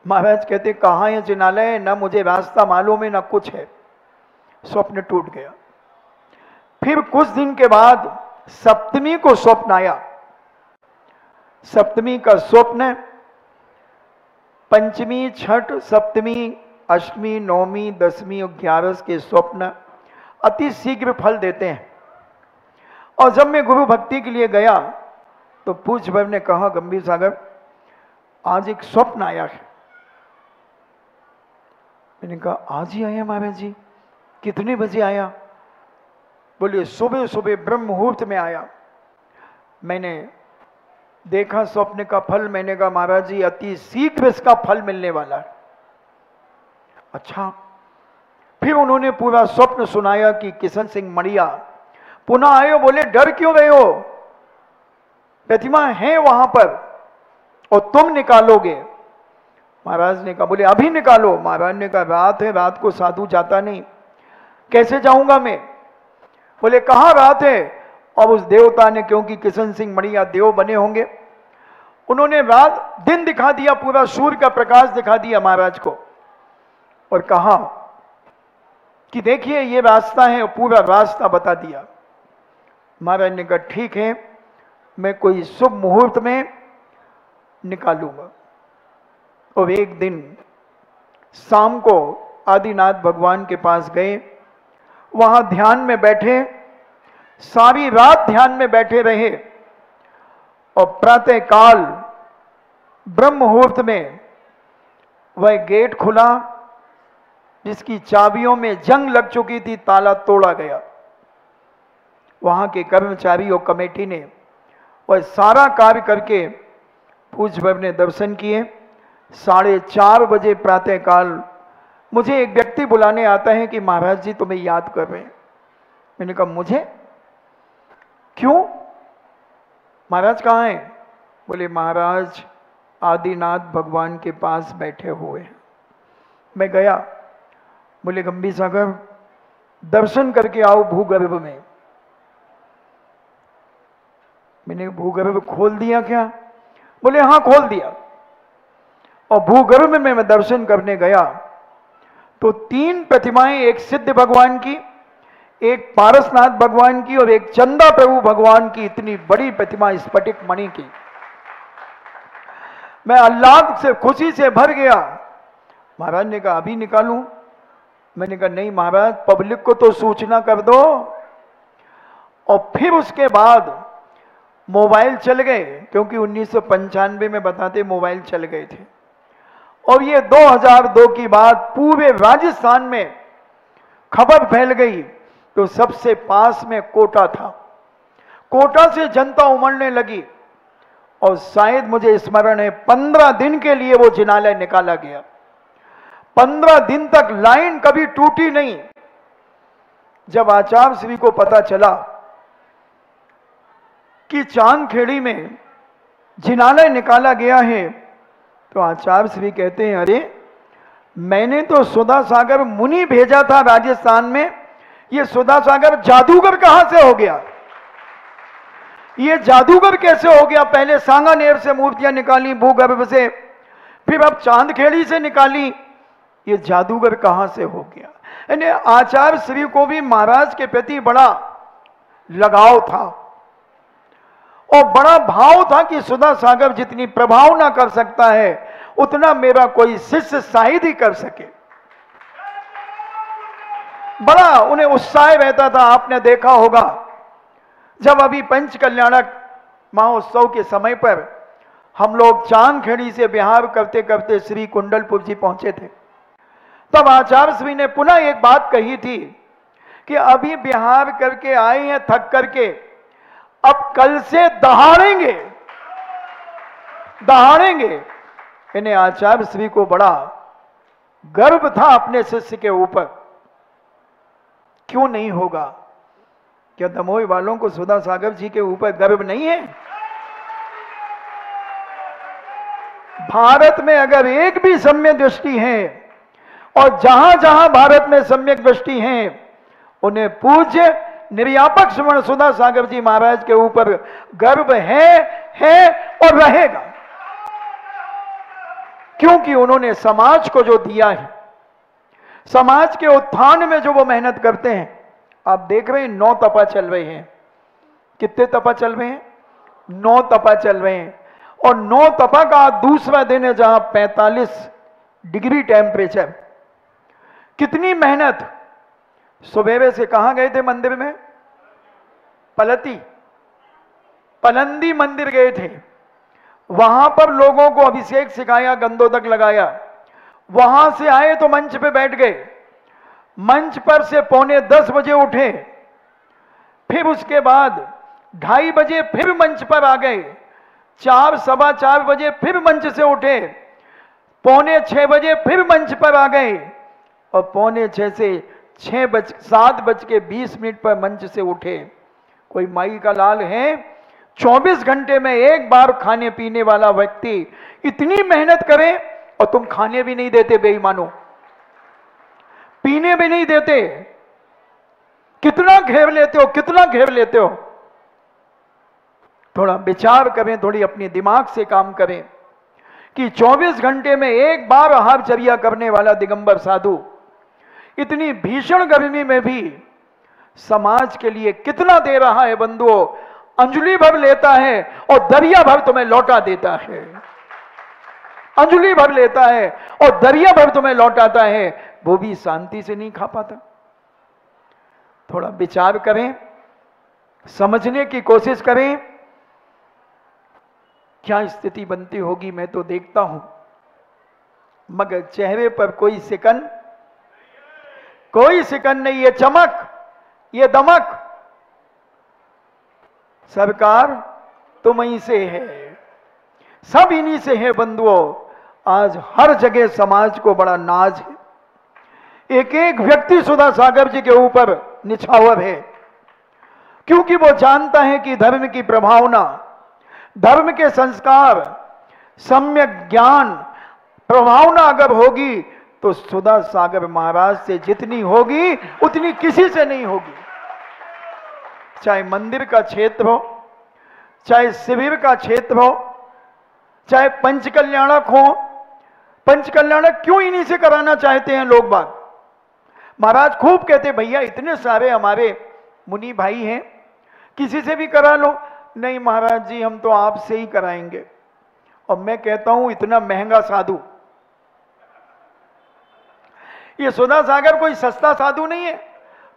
महाराज कहते कहाँ है जिनालय, ना मुझे रास्ता मालूम है ना कुछ है। स्वप्न टूट गया। फिर कुछ दिन के बाद सप्तमी को स्वप्न आया। सप्तमी का स्वप्न, पंचमी, छठ, सप्तमी, अष्टमी, नौमी, दसवीं और 11 के स्वप्न अति शीघ्र फल देते हैं। और जब मैं गुरु भक्ति के लिए गया तो पूज्य भर ने कहा, गंभीर सागर आज एक स्वप्न आया है। मैंने कहा आज ही आया महाराज जी? कितने बजे आया? बोलिए सुबह सुबह ब्रह्म मुहूर्त में आया। मैंने देखा स्वप्न का फल। मैंने कहा महाराज जी अति शीघ्र इसका फल मिलने वाला है। अच्छा। फिर उन्होंने पूरा स्वप्न सुनाया कि किशन सिंह मड़िया पुनः आए हो। बोले डर क्यों रहे हो, प्रतिमा है वहां पर और तुम निकालोगे। महाराज ने कहा, बोले अभी निकालो। महाराज ने कहा रात है, रात को साधु जाता नहीं, कैसे जाऊंगा मैं। बोले कहां रात है। और उस देवता ने, क्योंकि किशन सिंह मड़िया देव बने होंगे, उन्होंने रात दिन दिखा दिया, पूरा सूर्य का प्रकाश दिखा दिया महाराज को और कहा कि देखिए ये रास्ता है, और पूरा रास्ता बता दिया। महाराज ने कहा ठीक है, मैं कोई शुभ मुहूर्त में निकालूंगा। और एक दिन शाम को आदिनाथ भगवान के पास गए, वहां ध्यान में बैठे, सारी रात ध्यान में बैठे रहे। और प्रातः काल ब्रह्म मुहूर्त में वह गेट खुला जिसकी चाबियों में जंग लग चुकी थी, ताला तोड़ा गया। वहां के कर्मचारी और कमेटी ने वह सारा कार्य करके पूज्य भर ने दर्शन किए। 4:30 बजे प्रातः काल मुझे एक व्यक्ति बुलाने आता है कि महाराज जी तुम्हें याद कर रहे हैं। मैंने कहा मुझे? क्यों? महाराज कहाँ हैं? बोले महाराज आदिनाथ भगवान के पास बैठे हुए हैं। मैं गया। बोले गंभीर सागर दर्शन करके आओ भूगर्भ में। मैंने भूगर्भ खोल दिया क्या? बोले हाँ खोल दिया। और भूगर्भ में मैं दर्शन करने गया तो 3 प्रतिमाएं, एक सिद्ध भगवान की, एक पारसनाथ भगवान की और एक चंदा प्रभु भगवान की, इतनी बड़ी प्रतिमा स्फटिक मणि की। मैं अल्लाह से खुशी से भर गया। महाराज ने कहा अभी निकालूं? मैंने कहा नहीं महाराज, पब्लिक को तो सूचना कर दो। और फिर उसके बाद मोबाइल चल गए, क्योंकि 1995 में बताते मोबाइल चल गए थे। और ये 2002 की बात, पूरे राजस्थान में खबर फैल गई। तो सबसे पास में कोटा था, कोटा से जनता उमड़ने लगी। और शायद मुझे स्मरण है 15 दिन के लिए वो जिनालय निकाला गया। 15 दिन तक लाइन कभी टूटी नहीं। जब आचार्य श्री को पता चला कि चांदखेड़ी में जिनालय निकाला गया है, तो आचार्य श्री कहते हैं अरे मैंने तो सुधा सागर मुनि भेजा था राजस्थान में, ये सुधा सागर जादूगर कहां से हो गया? ये जादूगर कैसे हो गया? पहले सांगानेर से मूर्तियां निकाली भूगर्भ से, फिर अब चांदखेड़ी से निकाली, ये जादूगर कहां से हो गया? यानी आचार्य श्री को भी महाराज के प्रति बड़ा लगाव था और बड़ा भाव था कि सुधा सागर जितनी प्रभाव ना कर सकता है उतना मेरा कोई शिष्य शायद ही कर सके। बड़ा उन्हें उत्साह रहता था। आपने देखा होगा जब अभी पंच कल्याणक महोत्सव के समय पर हम लोग चांदखेड़ी से बिहार करते करते श्री कुंडलपुर जी पहुंचे थे, तब आचार्य श्री ने पुनः एक बात कही थी कि अभी बिहार करके आए हैं थक करके, अब कल से दहाड़ेंगे दहाड़ेंगे। इन्हें आचार्य श्री को बड़ा गर्व था अपने शिष्य के ऊपर। क्यों नहीं होगा? क्या दमोह वालों को सुधा सागर जी के ऊपर गर्व नहीं है? भारत में अगर एक भी सम्यक दृष्टि है, और जहां जहां भारत में सम्यक दृष्टि है, उन्हें पूज्य निर्यापक श्रवण सुधा सागर जी महाराज के ऊपर गर्व है और रहेगा। क्योंकि उन्होंने समाज को जो दिया है, समाज के उत्थान में जो वो मेहनत करते हैं। आप देख रहे हैं 9 तपा चल रहे हैं। कितने तपा चल रहे हैं? 9 तपा चल रहे हैं। और 9 तपा का दूसरा दिन है जहां 45 डिग्री टेम्परेचर। कितनी मेहनत। सुबह से कहां गए थे मंदिर में? पलंदी मंदिर गए थे। वहां पर लोगों को अभिषेक सिखाया, गंधोदक लगाया। वहां से आए तो मंच पे बैठ गए। मंच पर से 9:45 बजे उठे। फिर उसके बाद 2:30 बजे फिर मंच पर आ गए। 4, सवा 4 बजे फिर मंच से उठे। 5:45 बजे फिर मंच पर आ गए और 5:45 से 7:20 पर मंच से उठे। कोई माई का लाल है? 24 घंटे में एक बार खाने पीने वाला व्यक्ति इतनी मेहनत करे और तुम खाने भी नहीं देते बेईमानो, पीने भी नहीं देते। कितना घेर लेते हो, कितना घेर लेते हो। थोड़ा विचार करें, थोड़ी अपने दिमाग से काम करें कि 24 घंटे में एक बार आहारचर्या करने वाला दिगंबर साधु इतनी भीषण गर्मी में भी समाज के लिए कितना दे रहा है बंधुओं। अंजलि भर लेता है और दरिया भर तुम्हें लौटा देता है। अंजलि भर लेता है और दरिया भर तुम्हें लौटाता है। वो भी शांति से नहीं खा पाता। थोड़ा विचार करें, समझने की कोशिश करें, क्या स्थिति बनती होगी। मैं तो देखता हूं मगर चेहरे पर कोई सिकन नहीं, ये चमक, ये दमक। सरकार तुम ही से है, सब इन्हीं से है बंधुओं। आज हर जगह समाज को बड़ा नाज है। एक एक व्यक्ति सुधा सागर जी के ऊपर निछावर है, क्योंकि वो जानता है कि धर्म की प्रभावना, धर्म के संस्कार, सम्यक ज्ञान प्रभावना अगर होगी तो सुधा सागर महाराज से जितनी होगी उतनी किसी से नहीं होगी। चाहे मंदिर का क्षेत्र हो, चाहे शिविर का क्षेत्र हो, चाहे पंचकल्याणक हो। पंचकल्याणक क्यों इन्हीं से कराना चाहते हैं लोग बाग। महाराज खूब कहते भैया इतने सारे हमारे मुनि भाई हैं, किसी से भी करा लो। नहीं महाराज जी हम तो आपसे ही कराएंगे। और मैं कहता हूं इतना महंगा साधु, ये सुधा सागर कोई सस्ता साधु नहीं है,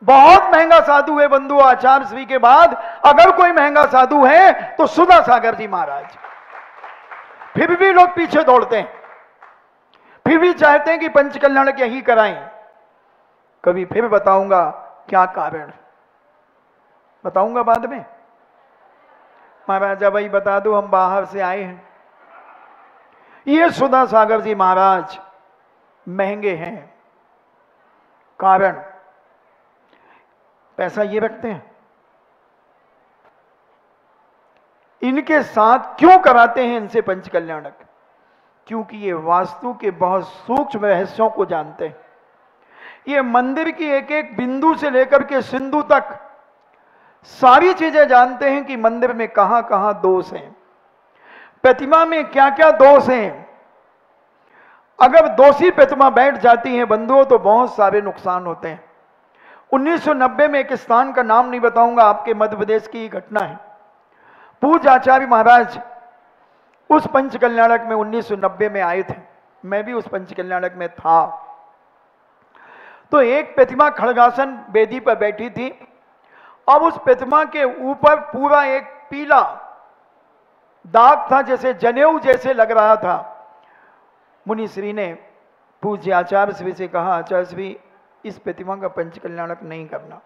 बहुत महंगा साधु है बंधु। आचार्य श्री के बाद अगर कोई महंगा साधु है तो सुधा सागर जी महाराज। फिर भी लोग पीछे दौड़ते हैं, फिर भी चाहते हैं कि पंचकल्याणक यही कराएं। कभी फिर बताऊंगा क्या कारण, बताऊंगा बाद में। महाराजा भाई बता दो, हम बाहर से आए हैं। ये सुधा सागर जी महाराज महंगे हैं। कारण पैसा ये रखते हैं। इनके साथ क्यों कराते हैं इनसे पंचकल्याणक? क्योंकि ये वास्तु के बहुत सूक्ष्म रहस्यों को जानते हैं। ये मंदिर की एक एक बिंदु से लेकर के सिंधु तक सारी चीजें जानते हैं कि मंदिर में कहां कहां दोष हैं, प्रतिमा में क्या क्या दोष हैं। अगर दोषी प्रतिमा बैठ जाती है बंधुओं तो बहुत सारे नुकसान होते हैं। 1990 में एक स्थान का नाम नहीं बताऊंगा, आपके मध्य प्रदेश की घटना है। पूज्य आचार्य महाराज उस पंचकल्याणक में 1990 में आए थे, मैं भी उस पंचकल्याणक में था। तो एक प्रतिमा खड़गासन वेदी पर बैठी थी। अब उस प्रतिमा के ऊपर पूरा एक पीला दाग था, जैसे जनेऊ जैसे लग रहा था। मुनि श्री ने पूज्य आचार्य श्री से कहा, आचार्य श्री इस प्रतिमा का पंचकल्याणक नहीं करना,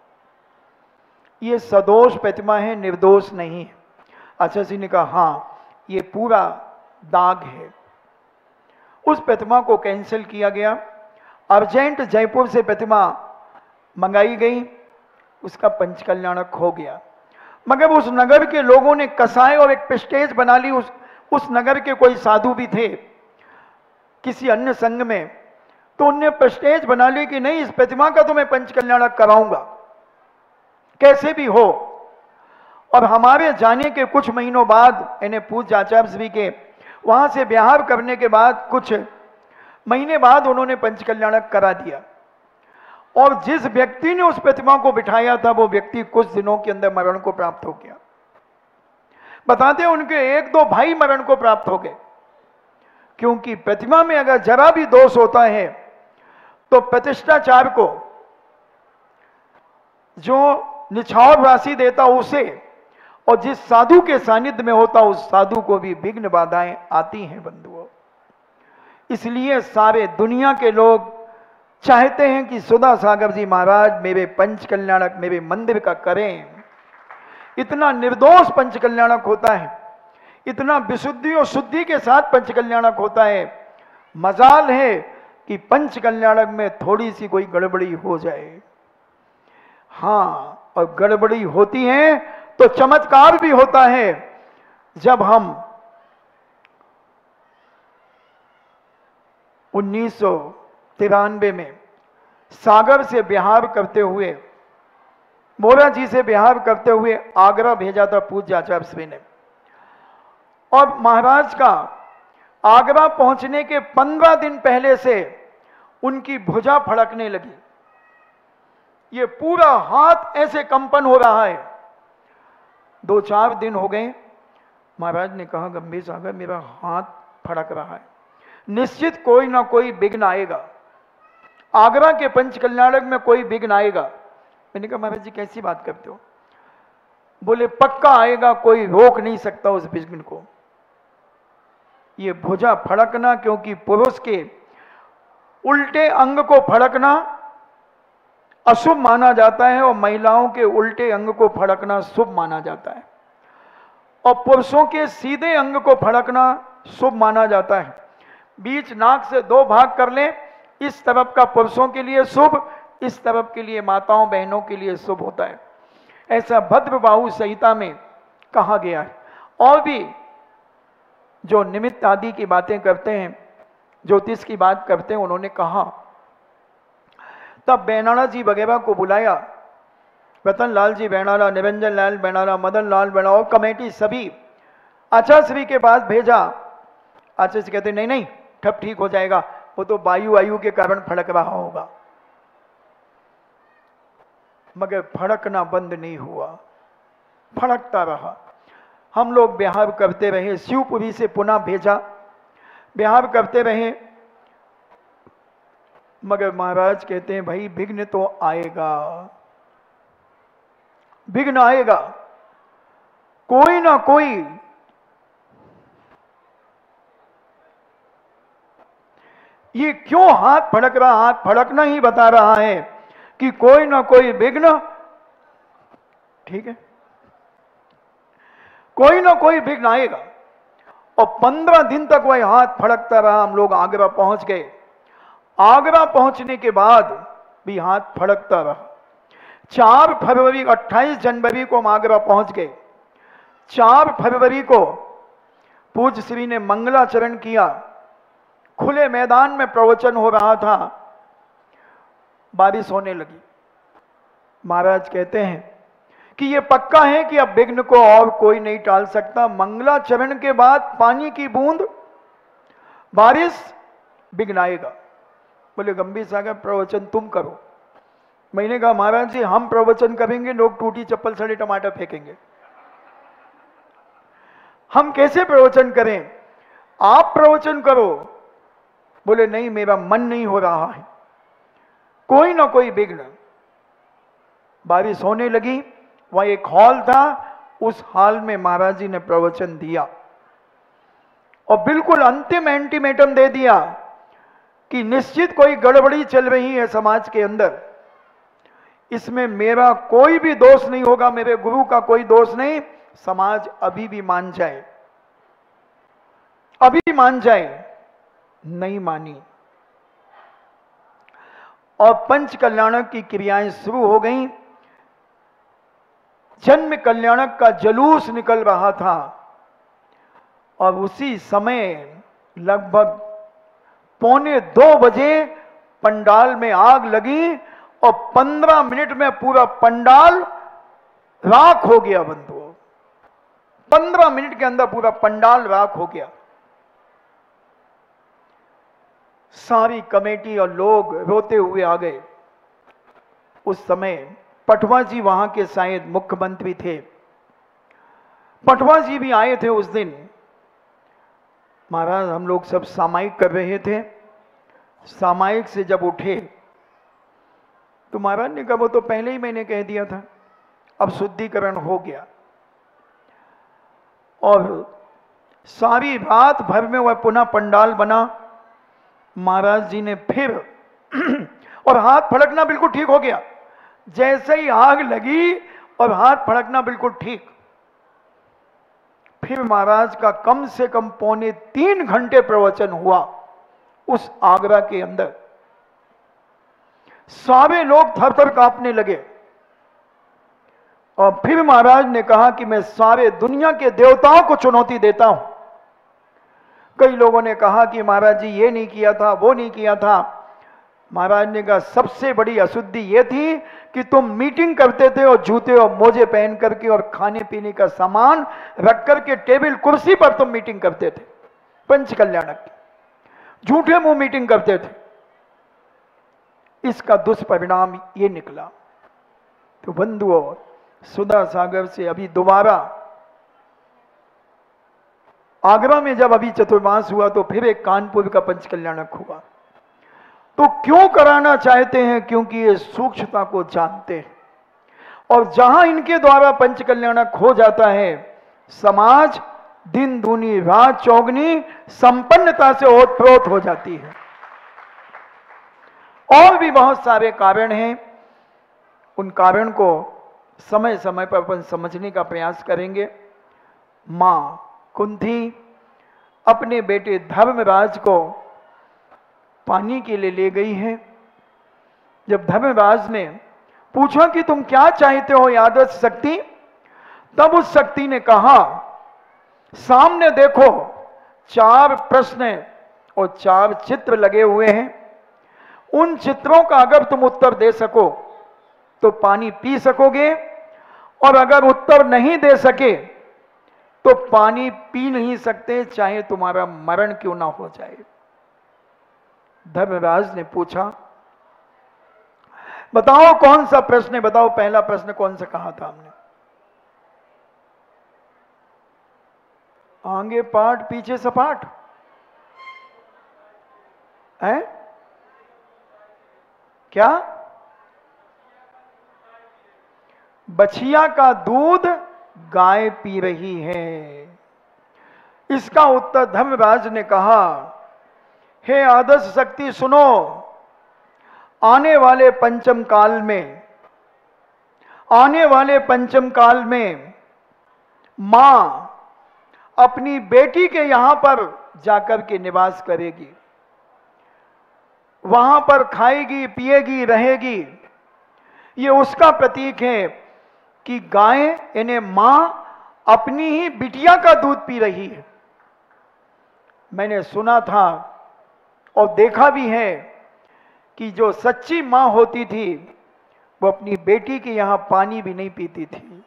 ये सदोष प्रतिमा है, निर्दोष नहीं है। आचार्य श्री ने कहा हाँ ये पूरा दाग है। उस प्रतिमा को कैंसिल किया गया। अर्जेंट जयपुर से प्रतिमा मंगाई गई, उसका पंचकल्याणक हो गया। मगर उस नगर के लोगों ने कसाई और एक प्रेस्टेज बना ली। उस नगर के कोई साधु भी थे किसी अन्य संघ में, तो उनने प्रेस्टेज बना ली कि नहीं इस प्रतिमा का तो मैं पंचकल्याणक कराऊंगा कैसे भी हो। और हमारे जाने के कुछ महीनों बाद इन्हें पूज्य आचार्य श्री के वहां से बिहार करने के बाद कुछ महीने बाद उन्होंने पंचकल्याणक करा दिया। और जिस व्यक्ति ने उस प्रतिमा को बिठाया था वो व्यक्ति कुछ दिनों के अंदर मरण को प्राप्त हो गया। बताते हैं उनके एक दो भाई मरण को प्राप्त हो गए, क्योंकि प्रतिमा में अगर जरा भी दोष होता है तो प्रतिष्ठाचार को जो निछावर राशि देता उसे, और जिस साधु के सानिध्य में होता उस साधु को भी विघ्न बाधाएं आती हैं बंधुओं। इसलिए सारे दुनिया के लोग चाहते हैं कि सुधा सागर जी महाराज मेरे पंचकल्याणक मेरे मंदिर का करें। इतना निर्दोष पंचकल्याणक होता है, इतना विशुद्धि और शुद्धि के साथ पंचकल्याणक होता है। मजाल है कि पंचकल्याणक में थोड़ी सी कोई गड़बड़ी हो जाए। हाँ, और गड़बड़ी होती है तो चमत्कार भी होता है। जब हम 1993 में सागर से बिहार करते हुए, मोरा जी से बिहार करते हुए आगरा भेजा था पूज्य आचार्य श्री ने, और महाराज का आगरा पहुंचने के 15 दिन पहले से उनकी भुजा फड़कने लगी। ये पूरा हाथ ऐसे कंपन हो रहा है। 2-4 दिन हो गए, महाराज ने कहा गंभीर सागर मेरा हाथ फड़क रहा है, निश्चित कोई ना कोई विघ्न आएगा, आगरा के पंचकल्याणक में कोई विघ्न आएगा। मैंने कहा महाराज जी कैसी बात करते हो? बोले पक्का आएगा, कोई रोक नहीं सकता उस विघ्न को। ये भुजा फड़कना, क्योंकि पुरुष के उल्टे अंग को फड़कना अशुभ माना जाता है और महिलाओं के उल्टे अंग को फड़कना शुभ माना जाता है, और पुरुषों के सीधे अंग को फड़कना शुभ माना जाता है। बीच नाक से 2 भाग कर लें, इस तरफ का पुरुषों के लिए शुभ, इस तरफ के लिए माताओं बहनों के लिए शुभ होता है। ऐसा भद्रबाहु संहिता में कहा गया है। और भी जो निमित्त आदि की बातें करते हैं, ज्योतिष की बात करते हैं, उन्होंने कहा तब बैनाला जी वगैरह को बुलाया, रतन लाल जी बैनाला, निरंजन लाल बैनाला, मदन लाल बैनाला और कमेटी सभी आचार्य श्री के पास भेजा। आचार्य श्री कहते नहीं नहीं ठप ठीक हो जाएगा, वो तो वायु के कारण फड़क रहा होगा। मगर फड़कना बंद नहीं हुआ, फड़कता रहा। हम लोग बिहार करते रहे, शिवपुरी से पुनः भेजा, बिहार करते रहे, मगर महाराज कहते हैं भाई विघ्न तो आएगा, विघ्न आएगा, कोई ना कोई ये क्यों हाथ फड़क रहा, हाथ फड़कना ही बता रहा है कि कोई ना कोई विघ्न, ठीक है, कोई ना कोई विघ्न आएगा। और 15 दिन तक वह हाथ फड़कता रहा। हम लोग आगरा पहुंच गए। आगरा पहुंचने के बाद भी हाथ फड़कता रहा। 4 फरवरी 28 जनवरी को हम आगरा पहुंच गए। 4 फरवरी को पूज्य श्री ने मंगलाचरण किया। खुले मैदान में प्रवचन हो रहा था, बारिश होने लगी। महाराज कहते हैं कि यह पक्का है कि अब विघ्न को और कोई नहीं टाल सकता। मंगलाचरण के बाद पानी की बूंद, बारिश, विघ्न आएगा। बोले गंभीर सागर प्रवचन तुम करो। मैंने कहा महाराज जी हम प्रवचन करेंगे, लोग टूटी चप्पल सड़े टमाटर फेंकेंगे, हम कैसे प्रवचन करें, आप प्रवचन करो। बोले नहीं मेरा मन नहीं हो रहा है, कोई ना कोई विघ्न। बारिश होने लगी। वहां एक हॉल था, उस हॉल में महाराज जी ने प्रवचन दिया और बिल्कुल अंतिम एंटीमेटम दे दिया कि निश्चित कोई गड़बड़ी चल रही है समाज के अंदर, इसमें मेरा कोई भी दोष नहीं होगा, मेरे गुरु का कोई दोष नहीं। समाज अभी भी मान जाए, अभी मान जाए। नहीं मानी और पंच कल्याणक की क्रियाएं शुरू हो गईं। जन्म कल्याणक का जुलूस निकल रहा था और उसी समय लगभग 1:45 बजे पंडाल में आग लगी और 15 मिनट में पूरा पंडाल राख हो गया बंधुओं। 15 मिनट के अंदर पूरा पंडाल राख हो गया। सारी कमेटी और लोग रोते हुए आ गए। उस समय पटवा जी वहां के शायद मुख्यमंत्री थे। पटवा जी भी आए थे उस दिन। महाराज हम लोग सब सामायिक कर रहे थे। सामायिक से जब उठे तो महाराज ने कहा वो तो पहले ही मैंने कह दिया था, अब शुद्धिकरण हो गया। और सारी रात भर में वह पुनः पंडाल बना। महाराज जी ने फिर और हाथ फड़कना बिल्कुल ठीक हो गया। जैसे ही आग लगी और हाथ फड़कना बिल्कुल ठीक। फिर महाराज का कम से कम 2.25 घंटे प्रवचन हुआ उस आगरा के अंदर। सारे लोग थर-थर कांपने लगे। और फिर महाराज ने कहा कि मैं सारे दुनिया के देवताओं को चुनौती देता हूं। कई लोगों ने कहा कि महाराज जी ये नहीं किया था, वो नहीं किया था। महाराज ने कहा सबसे बड़ी अशुद्धि ये थी कि तुम मीटिंग करते थे और जूते और मोजे पहन करके और खाने पीने का सामान रख करके टेबल कुर्सी पर तुम मीटिंग करते थे। पंच कल्याणक की झूठे मुंह मीटिंग करते थे। इसका दुष्परिणाम ये निकला। तो बंधुओं, सुधा सागर से अभी दोबारा आगरा में जब अभी चतुर्मास हुआ तो फिर एक कानपुर का पंच कल्याणक हुआ। तो क्यों कराना चाहते हैं? क्योंकि ये सूक्ष्मता को जानते हैं। और जहां इनके द्वारा पंच कल्याणक हो जाता है, समाज दिन दूनी रात चौगनी संपन्नता से ओतप्रोत हो जाती है। और भी बहुत सारे कारण हैं। उन कारण को समय समय पर अपन समझने का प्रयास करेंगे। मां कुंती अपने बेटे धर्मराज को पानी के लिए ले गई है। जब धर्मराज ने पूछा कि तुम क्या चाहते हो यादव शक्ति, तब उस शक्ति ने कहा सामने देखो 4 प्रश्न और 4 चित्र लगे हुए हैं। उन चित्रों का अगर तुम उत्तर दे सको तो पानी पी सकोगे, और अगर उत्तर नहीं दे सके तो पानी पी नहीं सकते, चाहे तुम्हारा मरण क्यों ना हो जाए। धर्मराज ने पूछा बताओ कौन सा प्रश्न है, बताओ पहला प्रश्न कौन सा कहा था हमने? आगे पाठ पीछे सपाट है क्या? बछिया का दूध गाय पी रही है। इसका उत्तर धर्मराज ने कहा हे आदर्श शक्ति सुनो, आने वाले पंचम काल में मां अपनी बेटी के यहां पर जाकर के निवास करेगी। वहां पर खाएगी पिएगी रहेगी। ये उसका प्रतीक है कि गाय यानी मां अपनी ही बिटिया का दूध पी रही है। मैंने सुना था और देखा भी है कि जो सच्ची मां होती थी वो अपनी बेटी के यहां पानी भी नहीं पीती थी।